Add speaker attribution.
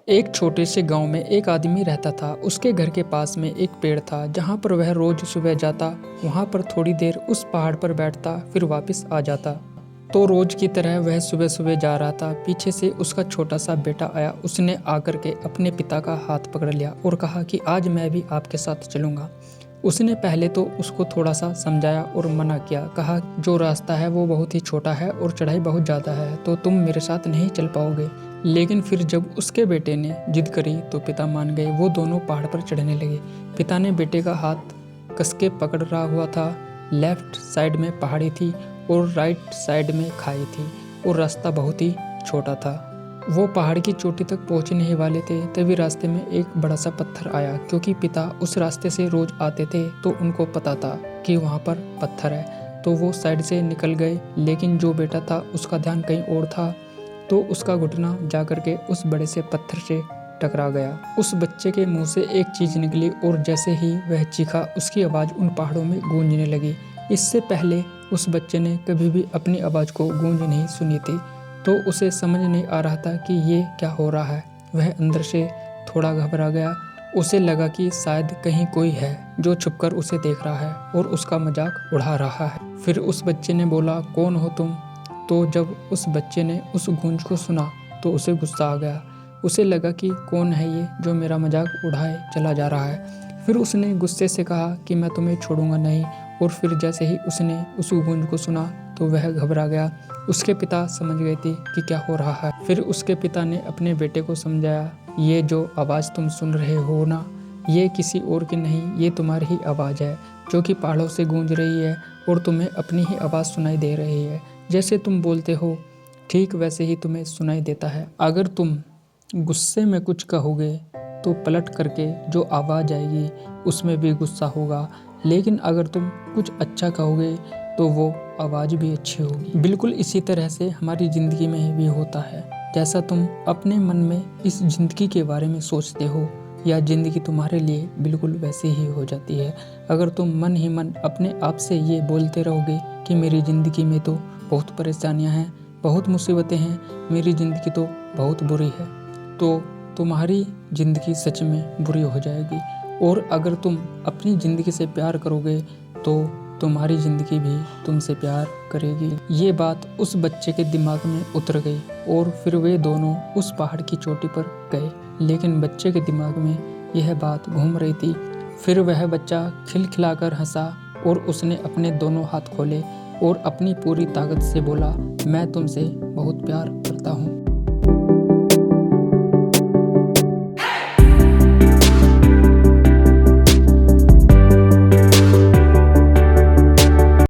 Speaker 1: एक छोटे से गांव में एक आदमी रहता था। उसके घर के पास में एक पेड़ था जहां पर वह रोज सुबह जाता, वहां पर थोड़ी देर उस पहाड़ पर बैठता, फिर वापस आ जाता। तो रोज की तरह वह सुबह सुबह जा रहा था। पीछे से उसका छोटा सा बेटा आया। उसने आकर के अपने पिता का हाथ पकड़ लिया और कहा कि आज मैं भी आपके साथ चलूंगा। उसने पहले तो उसको थोड़ा सा समझाया और मना किया। कहा जो रास्ता है वो बहुत ही छोटा है और चढ़ाई बहुत ज़्यादा है, तो तुम मेरे साथ नहीं चल पाओगे। लेकिन फिर जब उसके बेटे ने जिद करी तो पिता मान गए। वो दोनों पहाड़ पर चढ़ने लगे। पिता ने बेटे का हाथ कसके पकड़ रहा हुआ था। लेफ्ट साइड में पहाड़ी थी और राइट साइड में खाई थी और रास्ता बहुत ही छोटा था। वो पहाड़ की चोटी तक पहुंचने ही वाले थे, तभी रास्ते में एक बड़ा सा पत्थर आया। क्योंकि पिता उस रास्ते से रोज आते थे तो उनको पता था कि वहाँ पर पत्थर है, तो वो साइड से निकल गए। लेकिन जो बेटा था उसका ध्यान कहीं और था, तो उसका घुटना जाकर के उस बड़े से पत्थर से टकरा गया। उस बच्चे के मुंह से एक चीज निकली और जैसे ही वह चीखा, उसकी आवाज़ उन पहाड़ों में गूंजने लगी। इससे पहले उस बच्चे ने कभी भी अपनी आवाज़ को गूंज नहीं सुनी थी, तो उसे समझ नहीं आ रहा था कि ये क्या हो रहा है। वह अंदर से थोड़ा घबरा गया। उसे लगा कि शायद कहीं कोई है जो छुपकर उसे देख रहा है और उसका मजाक उड़ा रहा है। फिर उस बच्चे ने बोला, कौन हो तुम? तो जब उस बच्चे ने उस गूंज को सुना तो उसे गुस्सा आ गया। उसे लगा कि कौन है ये जो मेरा मजाक उड़ाए चला जा रहा है। फिर उसने गुस्से से कहा कि मैं तुम्हें छोड़ूंगा नहीं। और फिर जैसे ही उसने उस गूंज को सुना तो वह घबरा गया। उसके पिता समझ गए थे कि क्या हो रहा है। फिर उसके पिता ने अपने बेटे को समझाया, ये जो आवाज़ तुम सुन रहे हो ना, ये किसी और की नहीं, ये तुम्हारी ही आवाज़ है जो कि पहाड़ों से गूंज रही है और तुम्हें अपनी ही आवाज़ सुनाई दे रही है। जैसे तुम बोलते हो ठीक वैसे ही तुम्हें सुनाई देता है। अगर तुम गुस्से में कुछ कहोगे तो पलट करके जो आवाज़ आएगी उसमें भी गुस्सा होगा, लेकिन अगर तुम कुछ अच्छा कहोगे तो वो आवाज़ भी अच्छी होगी। बिल्कुल इसी तरह से हमारी ज़िंदगी में भी होता है। जैसा तुम अपने मन में इस ज़िंदगी के बारे में सोचते हो, या ज़िंदगी तुम्हारे लिए बिल्कुल वैसे ही हो जाती है। अगर तुम मन ही मन अपने आप से ये बोलते रहोगे कि मेरी ज़िंदगी में तो बहुत परेशानियां हैं, बहुत मुसीबतें हैं, मेरी ज़िंदगी तो बहुत बुरी है, तो तुम्हारी ज़िंदगी सच में बुरी हो जाएगी। और अगर तुम अपनी ज़िंदगी से प्यार करोगे तो तुम्हारी ज़िंदगी भी तुमसे प्यार करेगी। ये बात उस बच्चे के दिमाग में उतर गई और फिर वे दोनों उस पहाड़ की चोटी पर गए। लेकिन बच्चे के दिमाग में यह बात घूम रही थी। फिर वह बच्चा खिलखिलाकर हंसा और उसने अपने दोनों हाथ खोले और अपनी पूरी ताकत से बोला, मैं तुमसे बहुत प्यार